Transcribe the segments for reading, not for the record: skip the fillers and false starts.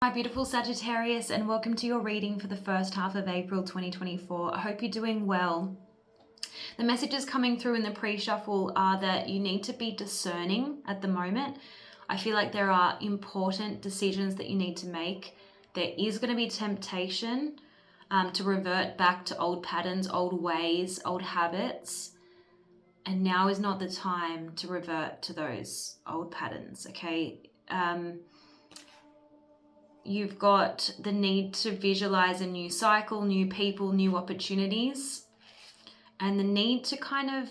Hi beautiful Sagittarius, and welcome to your reading for the first half of April 2024. I hope you're doing well. The messages coming through in the pre-shuffle are that you need to be discerning at the moment. I feel like there are important decisions that you need to make. There is going to be temptation to revert back to old patterns, old ways, old habits. And now is not the time to revert to those old patterns, okay? You've got the need to visualize a new cycle, new people, new opportunities, and the need to kind of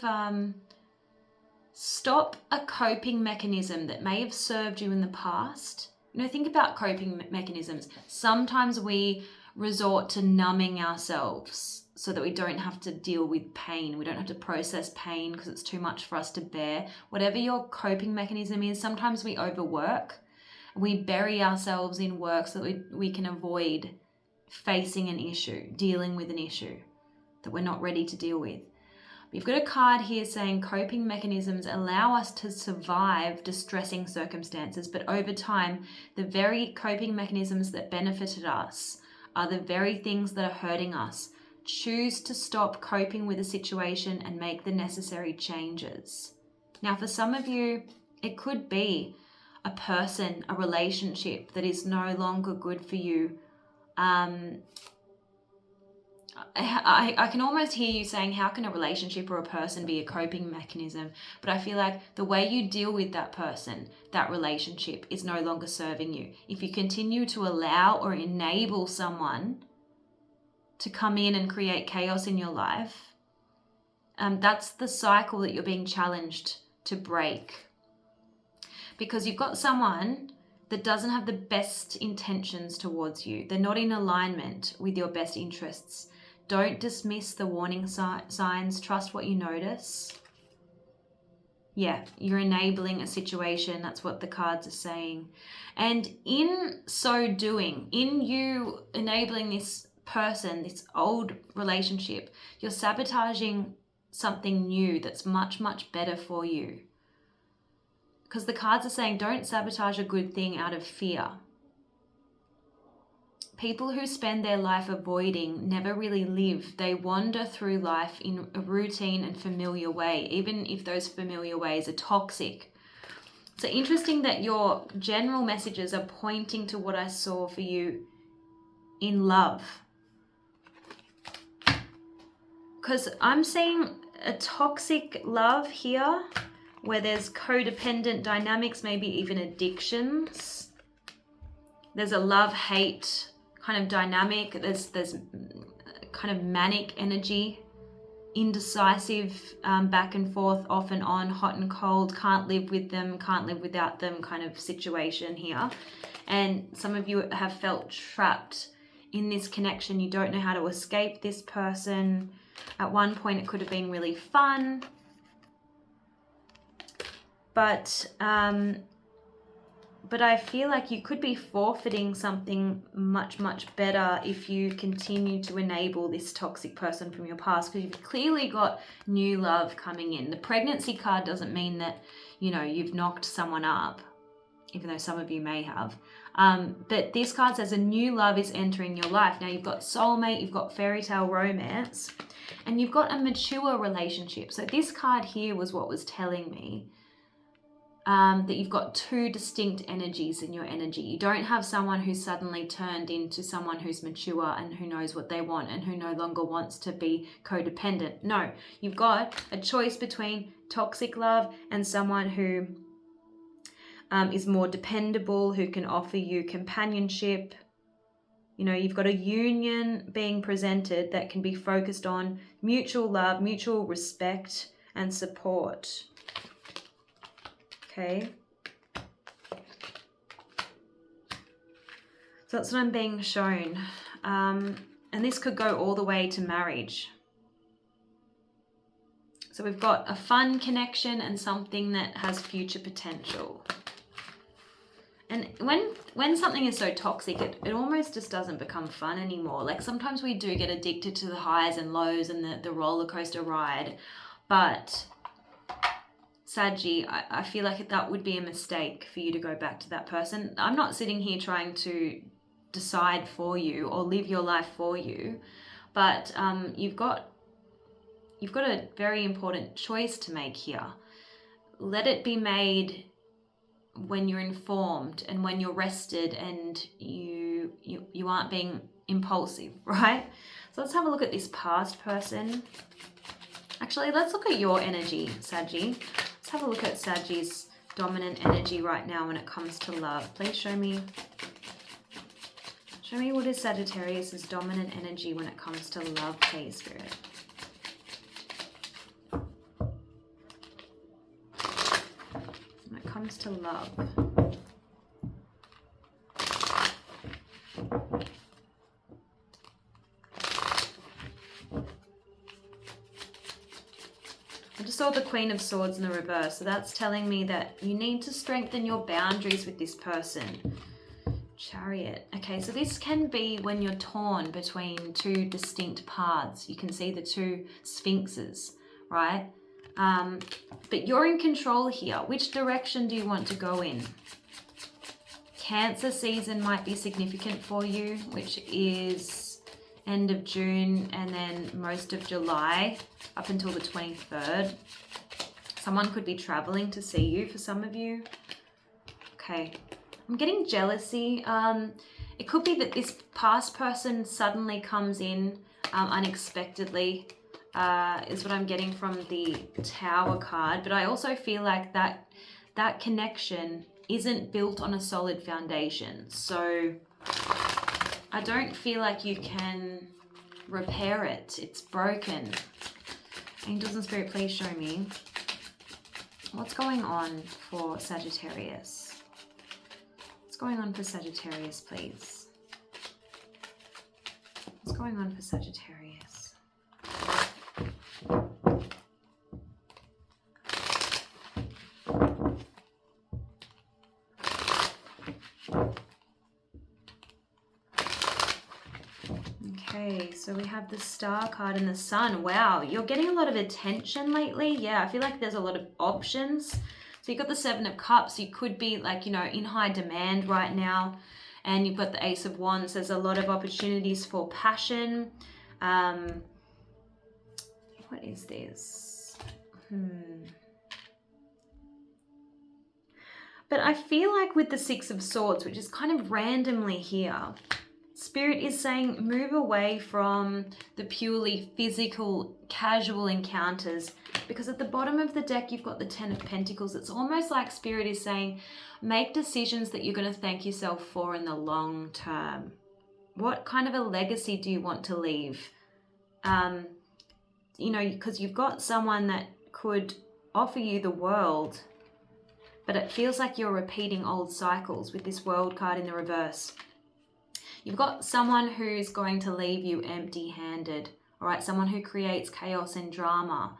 stop a coping mechanism that may have served you in the past. Think about coping mechanisms. Sometimes we resort to numbing ourselves so that we don't have to deal with pain. We don't have to process pain because it's too much for us to bear. Whatever your coping mechanism is, sometimes we overwork. We bury ourselves in work so that we can avoid facing an issue, dealing with an issue that we're not ready to deal with. We've got a card here saying coping mechanisms allow us to survive distressing circumstances, but over time, the very coping mechanisms that benefited us are the very things that are hurting us. Choose to stop coping with a situation and make the necessary changes. Now, for some of you, it could be a person, a relationship that is no longer good for you. I can almost hear you saying, how can a relationship or a person be a coping mechanism? But I feel like the way you deal with that person, that relationship, is no longer serving you. If you continue to allow or enable someone to come in and create chaos in your life, that's the cycle that you're being challenged to break. Because you've got someone that doesn't have the best intentions towards you. They're not in alignment with your best interests. Don't dismiss the warning signs. Trust what you notice. Yeah, you're enabling a situation. That's what the cards are saying. And in so doing, in you enabling this person, this old relationship, you're sabotaging something new that's much, much better for you. Because the cards are saying don't sabotage a good thing out of fear. People who spend their life avoiding never really live. They wander through life in a routine and familiar way, even if those familiar ways are toxic. So interesting that your general messages are pointing to what I saw for you in love. Because I'm seeing a toxic love here, where there's codependent dynamics, maybe even addictions. There's a love-hate kind of dynamic. There's kind of manic energy, indecisive, back and forth, off and on, hot and cold, can't live with them, can't live without them kind of situation here. And some of you have felt trapped in this connection. You don't know how to escape this person. At one point, it could have been really fun. But I feel like you could be forfeiting something much, much better if you continue to enable this toxic person from your past, because you've clearly got new love coming in. The pregnancy card doesn't mean that, you've knocked someone up, even though some of you may have. But this card says a new love is entering your life. Now, you've got soulmate, you've got fairy tale romance, and you've got a mature relationship. So this card here was what was telling me. That you've got two distinct energies in your energy. You don't have someone who's suddenly turned into someone who's mature and who knows what they want and who no longer wants to be codependent. No, you've got a choice between toxic love and someone who is more dependable, who can offer you companionship. You've got a union being presented that can be focused on mutual love, mutual respect, and support. Okay. So that's what I'm being shown. And this could go all the way to marriage. So we've got a fun connection and something that has future potential. And when something is so toxic, it almost just doesn't become fun anymore. Like sometimes we do get addicted to the highs and lows and the roller coaster ride. But Saggy, I feel like that would be a mistake for you to go back to that person. I'm not sitting here trying to decide for you or live your life for you. But you've got a very important choice to make here. Let it be made when you're informed and when you're rested and you aren't being impulsive, right? So let's have a look at this past person. Actually, let's look at your energy, Saggy. Let's have a look at Saggy's dominant energy right now when it comes to love. Please show me what is Sagittarius's dominant energy when it comes to love, please, Spirit. When it comes to love. I just saw the Queen of Swords in the reverse, so that's telling me that you need to strengthen your boundaries with this person. Chariot. Okay, so this can be when you're torn between two distinct paths. You can see the two sphinxes, right? But you're in control here. Which direction do you want to go in? Cancer season might be significant for you, which is end of June and then most of July up until the 23rd. Someone could be traveling to see you for some of you. Okay. I'm getting jealousy. It could be that this past person suddenly comes in unexpectedly, is what I'm getting from the Tower card. But I also feel like that connection isn't built on a solid foundation. So I don't feel like you can repair it. It's broken. Angels and Spirit, please show me what's going on for Sagittarius. What's going on for Sagittarius, please? What's going on for Sagittarius? Okay, so we have the Star card and the Sun. Wow, you're getting a lot of attention lately. Yeah, I feel like there's a lot of options. So you've got the Seven of Cups. You could be like, you know, in high demand right now. And you've got the Ace of Wands. There's a lot of opportunities for passion. What is this? But I feel like with the Six of Swords, which is kind of randomly here, Spirit is saying move away from the purely physical, casual encounters, because at the bottom of the deck, you've got the Ten of Pentacles. It's almost like Spirit is saying, make decisions that you're going to thank yourself for in the long term. What kind of a legacy do you want to leave? You know, because you've got someone that could offer you the world, but it feels like you're repeating old cycles with this World card in the reverse. You've got someone who's going to leave you empty-handed, all right? Someone who creates chaos and drama.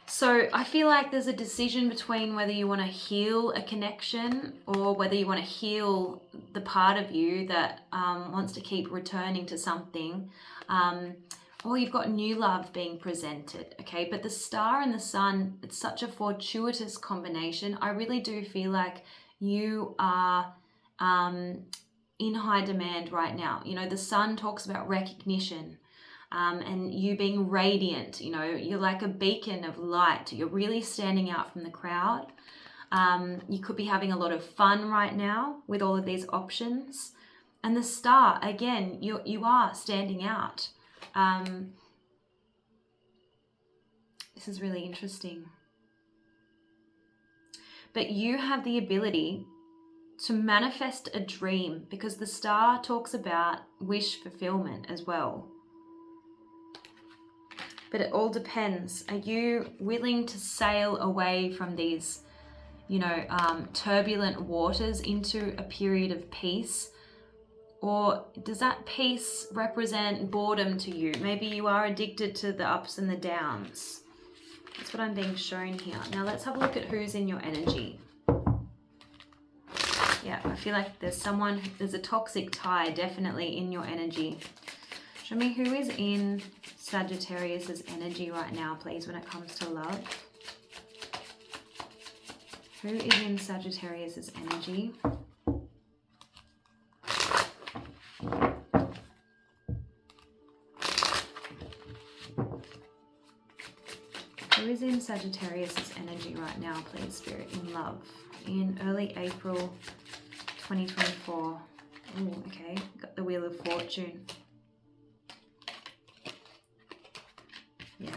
So I feel like there's a decision between whether you want to heal a connection or whether you want to heal the part of you that wants to keep returning to something. Or you've got new love being presented, okay? But the Star and the Sun, it's such a fortuitous combination. I really do feel like you are in high demand right now. You know, the Sun talks about recognition and you being radiant. You know, you're like a beacon of light. You're really standing out from the crowd. You could be having a lot of fun right now with all of these options. And the Star, again, you are standing out. This is really interesting. But you have the ability to manifest a dream, because the Star talks about wish fulfillment as well. But it all depends. Are you willing to sail away from these, you know, turbulent waters into a period of peace? Or does that peace represent boredom to you? Maybe you are addicted to the ups and the downs. That's what I'm being shown here. Now let's have a look at who's in your energy. Yeah, I feel like there's a toxic tie definitely in your energy. Show me who is in Sagittarius's energy right now, please, when it comes to love. Who is in Sagittarius's energy? Who is in Sagittarius' energy right now, please, Spirit, in love? In early April 2024. Oh, okay. Got the Wheel of Fortune. Yeah.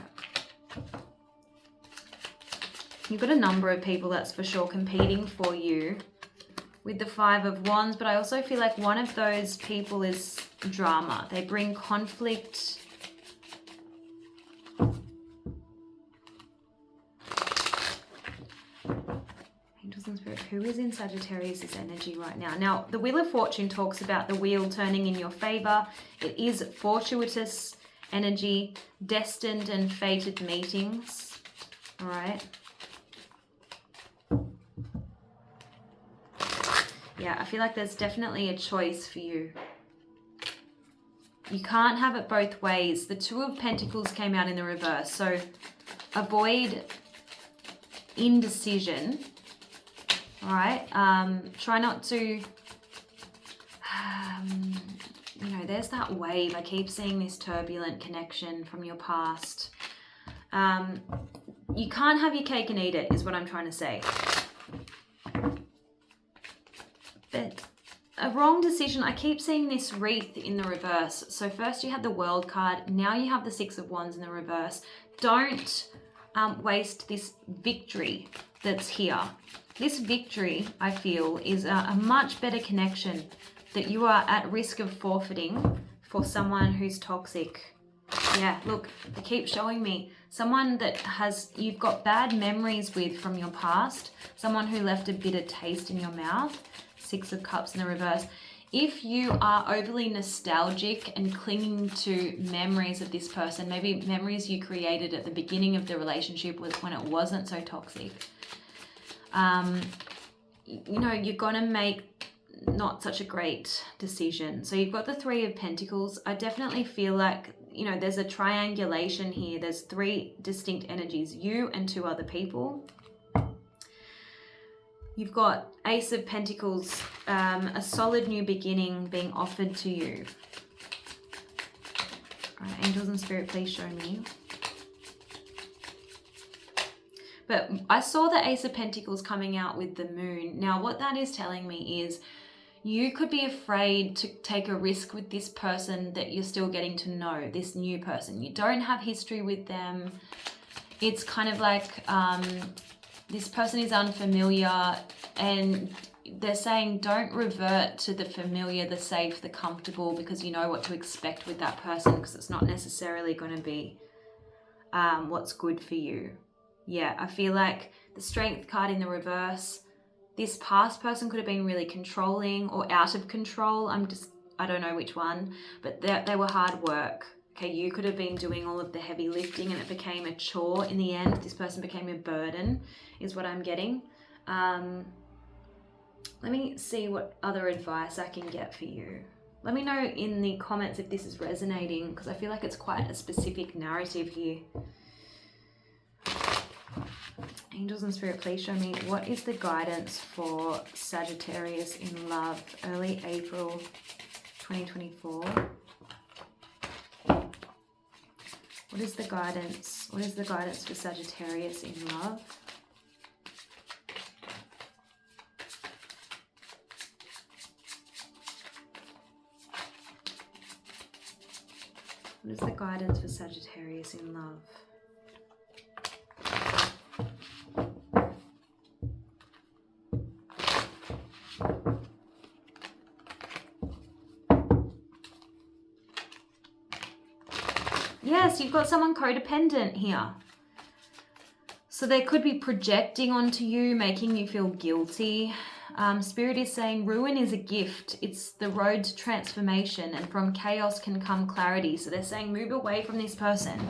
You've got a number of people, that's for sure, competing for you with the Five of Wands, but I also feel like one of those people is drama. They bring conflict. Angels and Spirit, who is in Sagittarius' energy right now? Now, the Wheel of Fortune talks about the wheel turning in your favor. It is fortuitous energy, destined and fated meetings. All right. Yeah, I feel like there's definitely a choice for you. You can't have it both ways. The Two of Pentacles came out in the reverse. So avoid indecision. All right. Try not to, you know, there's that wave. I keep seeing this turbulent connection from your past. You can't have your cake and eat it, is what I'm trying to say. But a wrong decision, I keep seeing this wreath in the reverse. So first you had the World card, now you have the Six of Wands in the reverse. Don't waste this victory that's here. This victory, I feel, is a much better connection that you are at risk of forfeiting for someone who's toxic. Yeah, look, they keep showing me someone that you've got bad memories with from your past, someone who left a bitter taste in your mouth. Six of Cups in the reverse. If you are overly nostalgic and clinging to memories of this person, maybe memories you created at the beginning of the relationship when it wasn't so toxic, you know, you're going to make not such a great decision. So you've got the Three of Pentacles. I definitely feel like, you know, there's a triangulation here. There's three distinct energies, you and two other people. You've got Ace of Pentacles, a solid new beginning being offered to you. All right, Angels and Spirit, please show me. But I saw the Ace of Pentacles coming out with the Moon. Now, what that is telling me is you could be afraid to take a risk with this person that you're still getting to know, this new person. You don't have history with them. It's kind of like this person is unfamiliar, and they're saying don't revert to the familiar, the safe, the comfortable, because you know what to expect with that person, because it's not necessarily going to be what's good for you. Yeah, I feel like the Strength card in the reverse, this past person could have been really controlling or out of control. I don't know which one, but they were hard work. Okay, you could have been doing all of the heavy lifting and it became a chore in the end. This person became a burden, is what I'm getting. Let me see what other advice I can get for you. Let me know in the comments if this is resonating, because I feel like it's quite a specific narrative here. Angels and Spirit, please show me what is the guidance for Sagittarius in love, early April 2024. What is the guidance? What is the guidance for Sagittarius in love? What is the guidance for Sagittarius in love? Yes, you've got someone codependent here. So they could be projecting onto you, making you feel guilty. Spirit is saying ruin is a gift. It's the road to transformation, and from chaos can come clarity. So they're saying move away from this person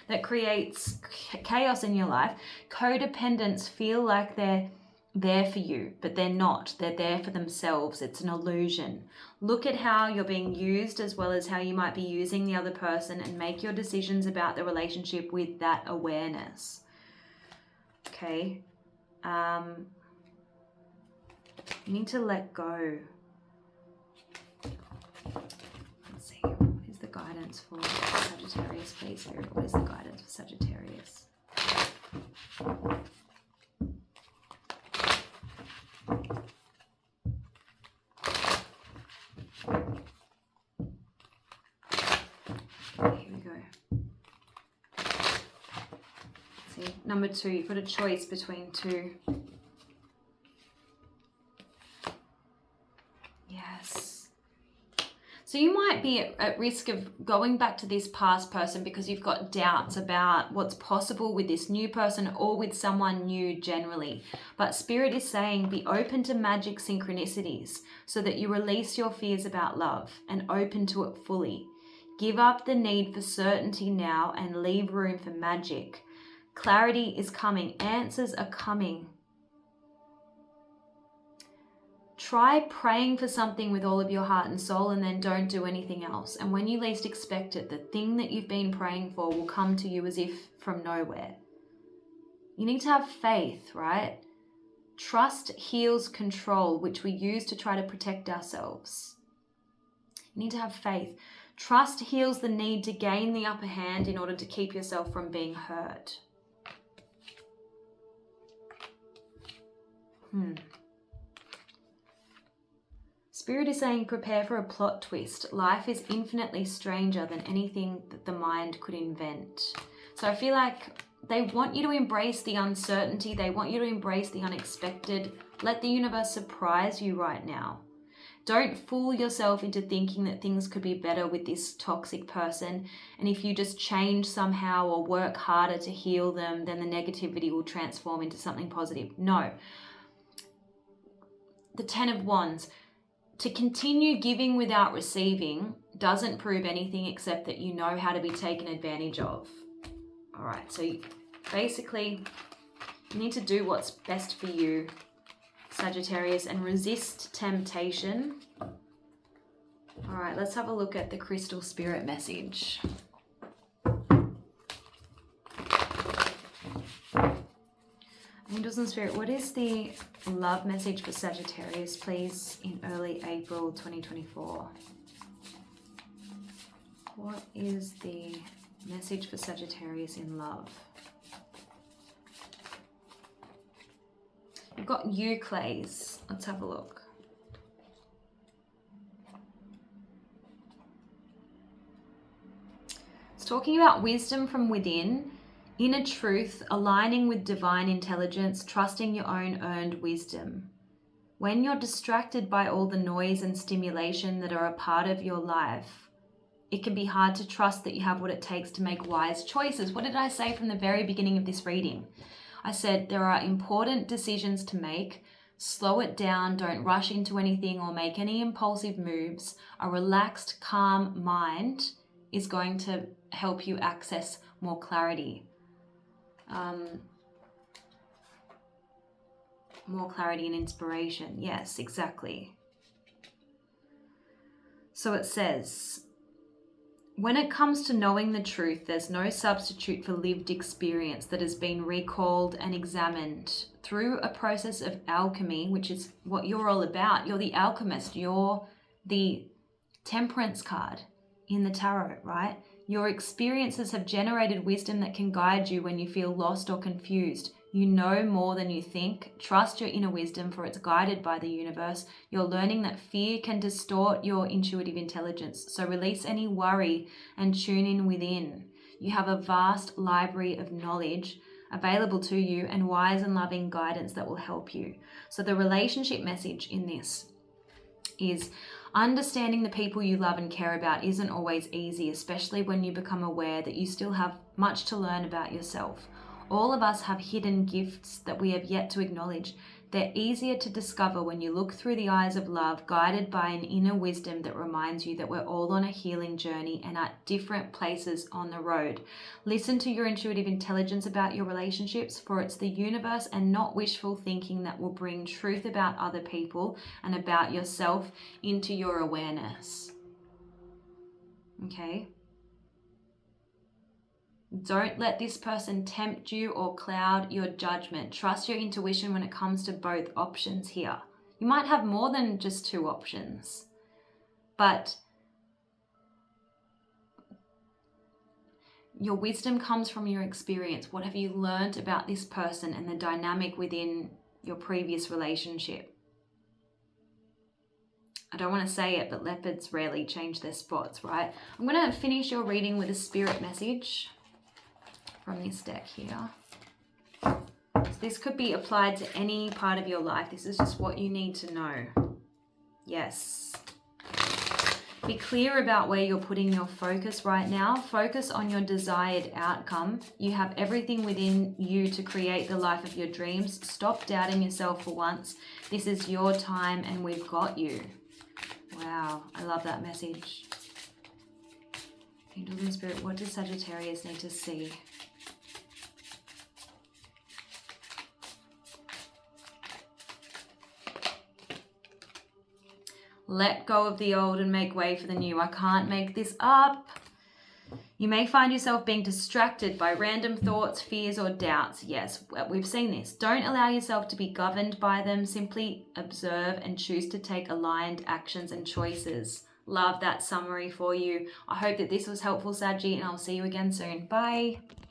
that creates chaos in your life. Codependents feel like they're there for you, but they're not. They're there for themselves. It's an illusion. Look at how you're being used as well as how you might be using the other person, and make your decisions about the relationship with that awareness. Okay. You need to let go. guidance for Sagittarius, please, Spirit? What is the guidance for Sagittarius? Here we go. See, number 2, you've got a choice between 2. Yes. So you might be at risk of going back to this past person because you've got doubts about what's possible with this new person or with someone new generally. But Spirit is saying be open to magic synchronicities so that you release your fears about love and open to it fully. Give up the need for certainty now and leave room for magic. Clarity is coming. Answers are coming. Try praying for something with all of your heart and soul and then don't do anything else. And when you least expect it, the thing that you've been praying for will come to you as if from nowhere. You need to have faith, right? Trust heals control, which we use to try to protect ourselves. You need to have faith. Trust heals the need to gain the upper hand in order to keep yourself from being hurt. Spirit is saying prepare for a plot twist. Life is infinitely stranger than anything that the mind could invent. So I feel like they want you to embrace the uncertainty. They want you to embrace the unexpected. Let the universe surprise you right now. Don't fool yourself into thinking that things could be better with this toxic person. And if you just change somehow or work harder to heal them, then the negativity will transform into something positive. No. The 10 of Wands. To continue giving without receiving doesn't prove anything except that you know how to be taken advantage of. All right, so basically you need to do what's best for you, Sagittarius, and resist temptation. All right, let's have a look at the crystal spirit message. Angels and Spirit, what is the love message for Sagittarius, please, in early April 2024? What is the message for Sagittarius in love? You've got Euclase. Let's have a look. It's talking about wisdom from within, inner truth, aligning with divine intelligence, trusting your own earned wisdom. When you're distracted by all the noise and stimulation that are a part of your life, it can be hard to trust that you have what it takes to make wise choices. What did I say from the very beginning of this reading? I said there are important decisions to make. Slow it down. Don't rush into anything or make any impulsive moves. A relaxed, calm mind is going to help you access more clarity. More clarity and inspiration. Yes, exactly. So it says, when it comes to knowing the truth, there's no substitute for lived experience that has been recalled and examined through a process of alchemy, which is what you're all about. You're the alchemist. You're the temperance card in the tarot, right? Your experiences have generated wisdom that can guide you when you feel lost or confused. You know more than you think. Trust your inner wisdom, for it's guided by the universe. You're learning that fear can distort your intuitive intelligence. So release any worry and tune in within. You have a vast library of knowledge available to you and wise and loving guidance that will help you. So the relationship message in this is understanding the people you love and care about isn't always easy, especially when you become aware that you still have much to learn about yourself. All of us have hidden gifts that we have yet to acknowledge. They're easier to discover when you look through the eyes of love, guided by an inner wisdom that reminds you that we're all on a healing journey and at different places on the road. Listen to your intuitive intelligence about your relationships, for it's the universe and not wishful thinking that will bring truth about other people and about yourself into your awareness. Okay? Don't let this person tempt you or cloud your judgment. Trust your intuition when it comes to both options here. You might have more than just two options, but your wisdom comes from your experience. What have you learned about this person and the dynamic within your previous relationship? I don't want to say it, but leopards rarely change their spots, right? I'm going to finish your reading with a spirit message from this deck here. So this could be applied to any part of your life. This is just what you need to know. Yes. Be clear about where you're putting your focus right now. Focus on your desired outcome. You have everything within you to create the life of your dreams. Stop doubting yourself for once. This is your time and we've got you. Wow, I love that message. Angel and Spirit, what does Sagittarius need to see? Let go of the old and make way for the new. I can't make this up. You may find yourself being distracted by random thoughts, fears, or doubts. Yes, we've seen this. Don't allow yourself to be governed by them. Simply observe and choose to take aligned actions and choices. Love that summary for you. I hope that this was helpful, Saggy, and I'll see you again soon. Bye.